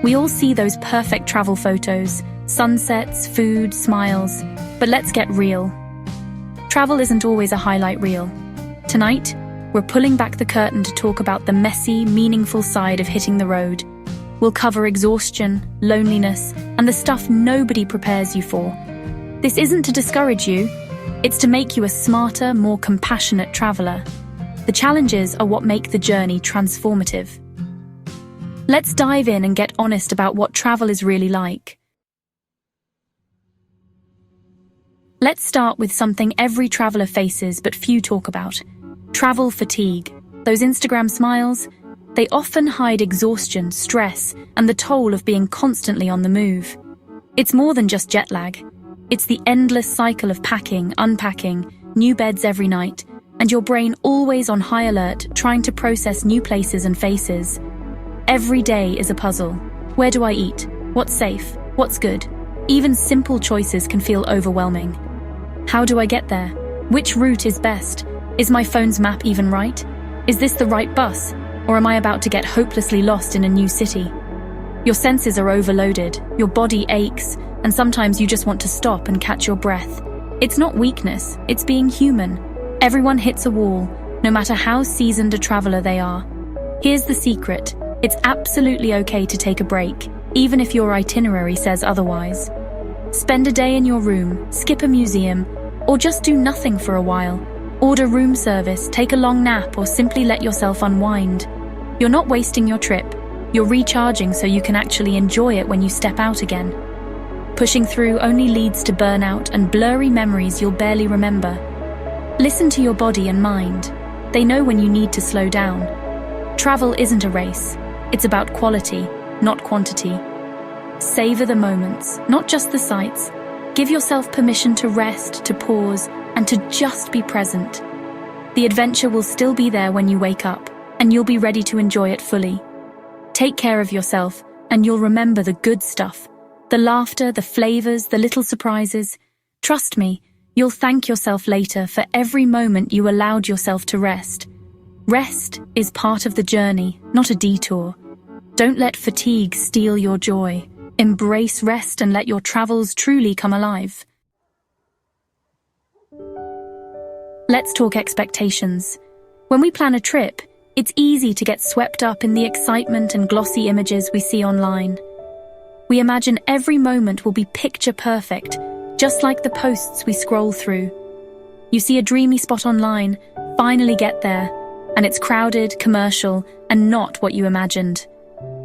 We all see those perfect travel photos, sunsets, food, smiles, but let's get real. Travel isn't always a highlight reel. Tonight, we're pulling back the curtain to talk about the messy, meaningful side of hitting the road. We'll cover exhaustion, loneliness, and the stuff nobody prepares you for. This isn't to discourage you, it's to make you a smarter, more compassionate traveler. The challenges are what make the journey transformative. Let's dive in and get honest about what travel is really like. Let's start with something every traveler faces but few talk about: travel fatigue. Those Instagram smiles, they often hide exhaustion, stress, and the toll of being constantly on the move. It's more than just jet lag. It's the endless cycle of packing, unpacking, new beds every night, and your brain always on high alert, trying to process new places and faces. Every day is a puzzle. Where do I eat? What's safe? What's good? Even simple choices can feel overwhelming. How do I get there? Which route is best? Is my phone's map even right? Is this the right bus? Or am I about to get hopelessly lost in a new city? Your senses are overloaded, your body aches, and sometimes you just want to stop and catch your breath. It's not weakness, it's being human. Everyone hits a wall, no matter how seasoned a traveler they are. Here's the secret: it's absolutely okay to take a break, even if your itinerary says otherwise. Spend a day in your room, skip a museum, or just do nothing for a while. Order room service, take a long nap, or simply let yourself unwind. You're not wasting your trip. You're recharging so you can actually enjoy it when you step out again. Pushing through only leads to burnout and blurry memories you'll barely remember. Listen to your body and mind. They know when you need to slow down. Travel isn't a race. It's about quality, not quantity. Savor the moments, not just the sights. Give yourself permission to rest, to pause, and to just be present. The adventure will still be there when you wake up, and you'll be ready to enjoy it fully. Take care of yourself, and you'll remember the good stuff. The laughter, the flavors, the little surprises. Trust me, you'll thank yourself later for every moment you allowed yourself to rest. Rest is part of the journey, not a detour. Don't let fatigue steal your joy. Embrace rest and let your travels truly come alive. Let's talk expectations. When we plan a trip, it's easy to get swept up in the excitement and glossy images we see online. We imagine every moment will be picture perfect, just like the posts we scroll through. You see a dreamy spot online, finally get there, and it's crowded, commercial, and not what you imagined.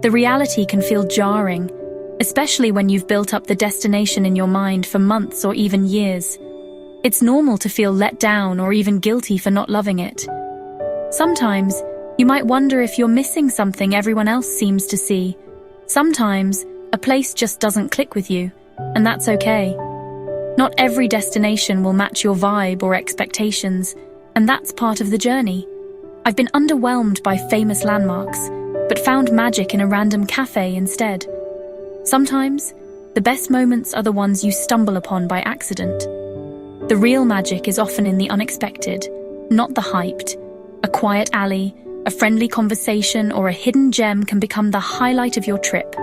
The reality can feel jarring, especially when you've built up the destination in your mind for months or even years. It's normal to feel let down or even guilty for not loving it. Sometimes, you might wonder if you're missing something everyone else seems to see. Sometimes, a place just doesn't click with you, and that's okay. Not every destination will match your vibe or expectations, and that's part of the journey. I've been underwhelmed by famous landmarks, but found magic in a random cafe instead. Sometimes, the best moments are the ones you stumble upon by accident. The real magic is often in the unexpected, not the hyped. A quiet alley, a friendly conversation, or a hidden gem can become the highlight of your trip.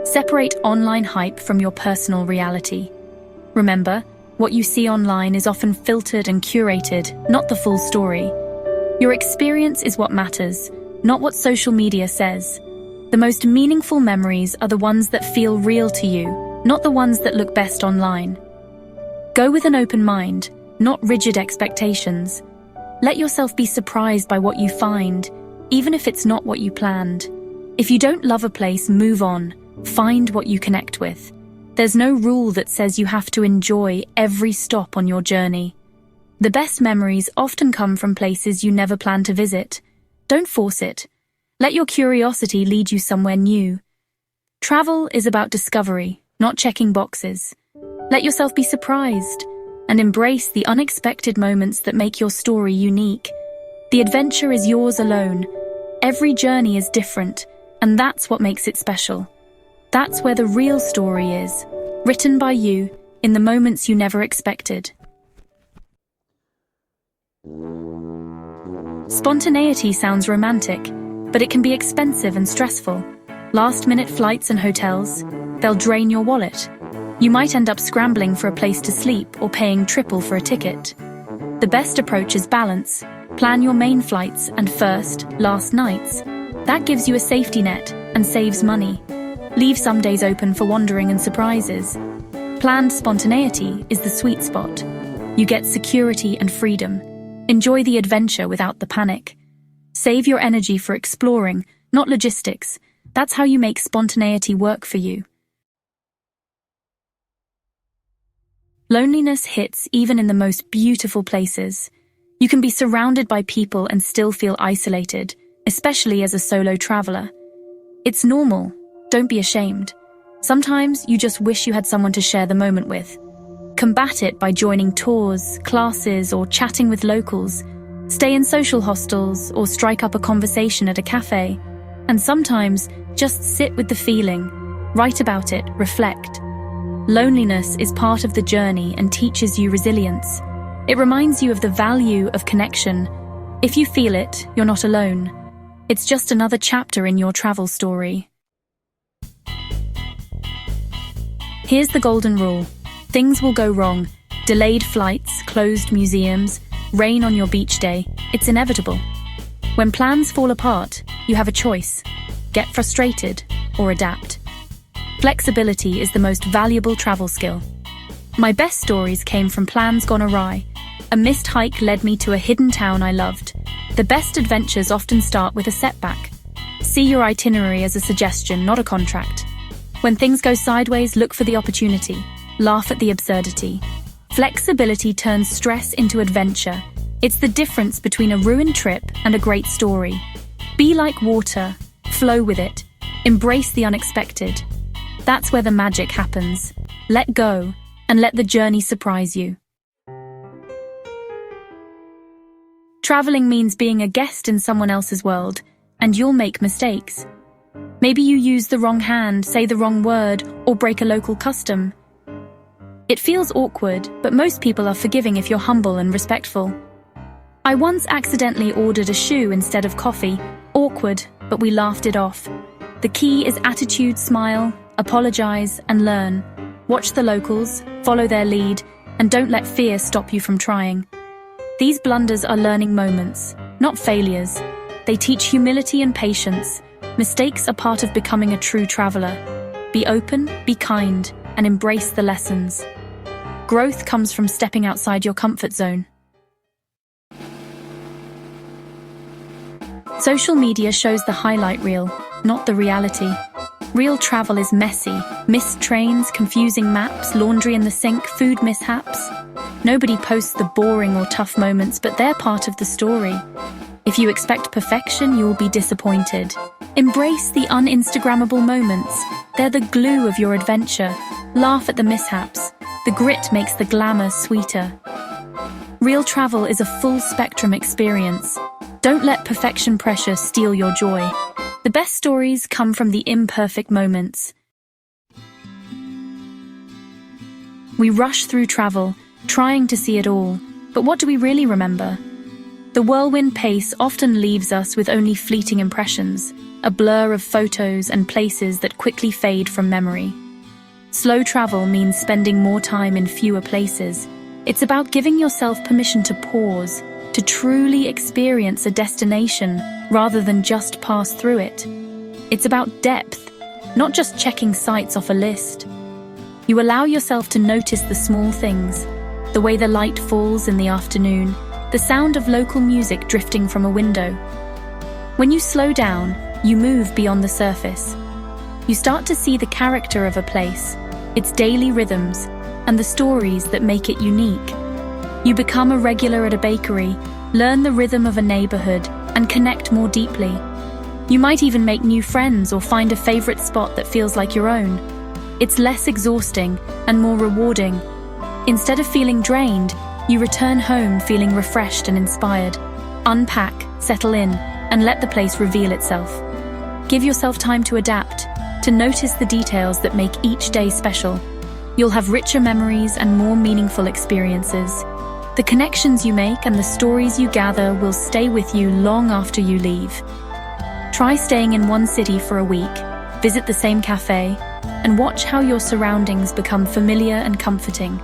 Separate online hype from your personal reality. Remember, what you see online is often filtered and curated, not the full story. Your experience is what matters, not what social media says. The most meaningful memories are the ones that feel real to you, not the ones that look best online. Go with an open mind, not rigid expectations. Let yourself be surprised by what you find, even if it's not what you planned. If you don't love a place, move on. Find what you connect with. There's no rule that says you have to enjoy every stop on your journey. The best memories often come from places you never planned to visit. Don't force it. Let your curiosity lead you somewhere new. Travel is about discovery, not checking boxes. Let yourself be surprised and embrace the unexpected moments that make your story unique. The adventure is yours alone. Every journey is different, and that's what makes it special. That's where the real story is, written by you in the moments you never expected. Spontaneity sounds romantic, but it can be expensive and stressful. Last-minute flights and hotels, they'll drain your wallet. You might end up scrambling for a place to sleep or paying triple for a ticket. The best approach is balance. Plan your main flights and first, last nights. That gives you a safety net and saves money. Leave some days open for wandering and surprises. Planned spontaneity is the sweet spot. You get security and freedom. Enjoy the adventure without the panic. Save your energy for exploring, not logistics. That's how you make spontaneity work for you. Loneliness hits even in the most beautiful places. You can be surrounded by people and still feel isolated, especially as a solo traveler. It's normal. Don't be ashamed. Sometimes you just wish you had someone to share the moment with. Combat it by joining tours, classes, or chatting with locals. Stay in social hostels or strike up a conversation at a cafe. And sometimes, just sit with the feeling. Write about it, reflect. Loneliness is part of the journey and teaches you resilience. It reminds you of the value of connection. If you feel it, you're not alone. It's just another chapter in your travel story. Here's the golden rule. Things will go wrong. Delayed flights, closed museums, rain on your beach day. It's inevitable. When plans fall apart, you have a choice. Get frustrated or adapt. Flexibility is the most valuable travel skill. My best stories came from plans gone awry. A missed hike led me to a hidden town I loved. The best adventures often start with a setback. See your itinerary as a suggestion, not a contract. When things go sideways, look for the opportunity. Laugh at the absurdity. Flexibility turns stress into adventure. It's the difference between a ruined trip and a great story. Be like water. Flow with it. Embrace the unexpected. That's where the magic happens. Let go and let the journey surprise you. Traveling means being a guest in someone else's world, and you'll make mistakes. Maybe you use the wrong hand, say the wrong word, or break a local custom. It feels awkward, but most people are forgiving if you're humble and respectful. I once accidentally ordered a shoe instead of coffee. Awkward, but we laughed it off. The key is attitude, smile, apologize, and learn. Watch the locals, follow their lead, and don't let fear stop you from trying. These blunders are learning moments, not failures. They teach humility and patience. Mistakes are part of becoming a true traveler. Be open, be kind, and embrace the lessons. Growth comes from stepping outside your comfort zone. Social media shows the highlight reel, not the reality. Real travel is messy. Missed trains, confusing maps, laundry in the sink, food mishaps. Nobody posts the boring or tough moments, but they're part of the story. If you expect perfection, you'll be disappointed. Embrace the un-Instagrammable moments. They're the glue of your adventure. Laugh at the mishaps. The grit makes the glamour sweeter. Real travel is a full-spectrum experience. Don't let perfection pressure steal your joy. The best stories come from the imperfect moments. We rush through travel, trying to see it all, but what do we really remember? The whirlwind pace often leaves us with only fleeting impressions, a blur of photos and places that quickly fade from memory. Slow travel means spending more time in fewer places. It's about giving yourself permission to pause, to truly experience a destination rather than just pass through it. It's about depth, not just checking sites off a list. You allow yourself to notice the small things, the way the light falls in the afternoon, the sound of local music drifting from a window. When you slow down, you move beyond the surface. You start to see the character of a place, its daily rhythms, and the stories that make it unique. You become a regular at a bakery, learn the rhythm of a neighborhood, and connect more deeply. You might even make new friends or find a favorite spot that feels like your own. It's less exhausting and more rewarding. Instead of feeling drained, you return home feeling refreshed and inspired. Unpack, settle in, and let the place reveal itself. Give yourself time to adapt, to notice the details that make each day special. You'll have richer memories and more meaningful experiences. The connections you make and the stories you gather will stay with you long after you leave. Try staying in one city for a week. visit the same cafe, and watch how your surroundings become familiar and comforting.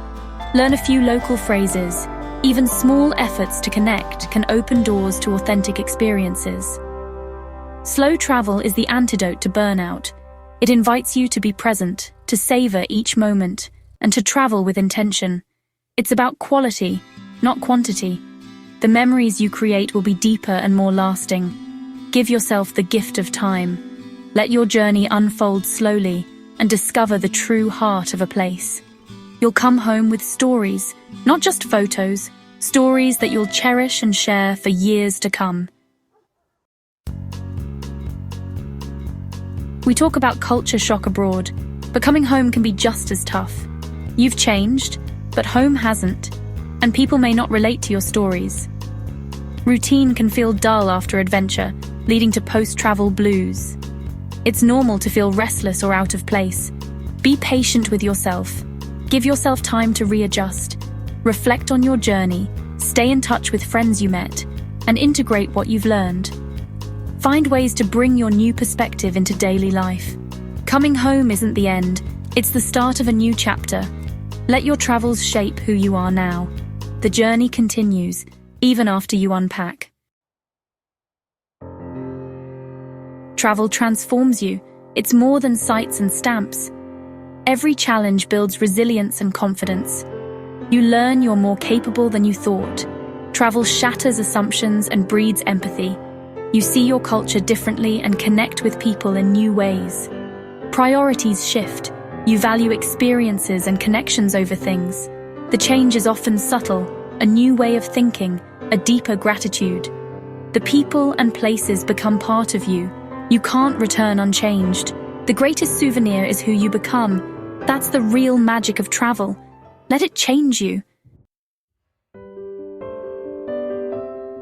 Learn a few local phrases. Even small efforts to connect can open doors to authentic experiences. Slow travel is the antidote to burnout. It invites you to be present, to savor each moment, and to travel with intention. It's about quality, not quantity. The memories you create will be deeper and more lasting. Give yourself the gift of time. Let your journey unfold slowly and discover the true heart of a place. You'll come home with stories, not just photos, stories that you'll cherish and share for years to come. We talk about culture shock abroad, but coming home can be just as tough. You've changed, but home hasn't, and people may not relate to your stories. Routine can feel dull after adventure, leading to post-travel blues. It's normal to feel restless or out of place. Be patient with yourself. Give yourself time to readjust. Reflect on your journey, stay in touch with friends you met, and integrate what you've learned. Find ways to bring your new perspective into daily life. Coming home isn't the end, it's the start of a new chapter. Let your travels shape who you are now. The journey continues, even after you unpack. Travel transforms you. It's more than sights and stamps. Every challenge builds resilience and confidence. You learn you're more capable than you thought. Travel shatters assumptions and breeds empathy. You see your culture differently and connect with people in new ways. Priorities shift. You value experiences and connections over things. The change is often subtle, a new way of thinking, a deeper gratitude. The people and places become part of you. You can't return unchanged. The greatest souvenir is who you become. That's the real magic of travel. Let it change you.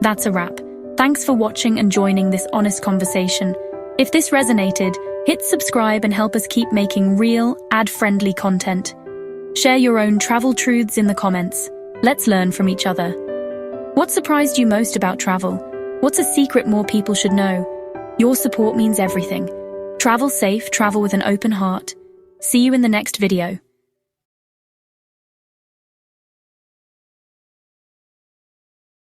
That's a wrap. Thanks for watching and joining this honest conversation. If this resonated, hit subscribe and help us keep making real, ad-friendly content. Share your own travel truths in the comments. Let's learn from each other. What surprised you most about travel? What's a secret more people should know? Your support means everything. Travel safe, travel with an open heart. See you in the next video.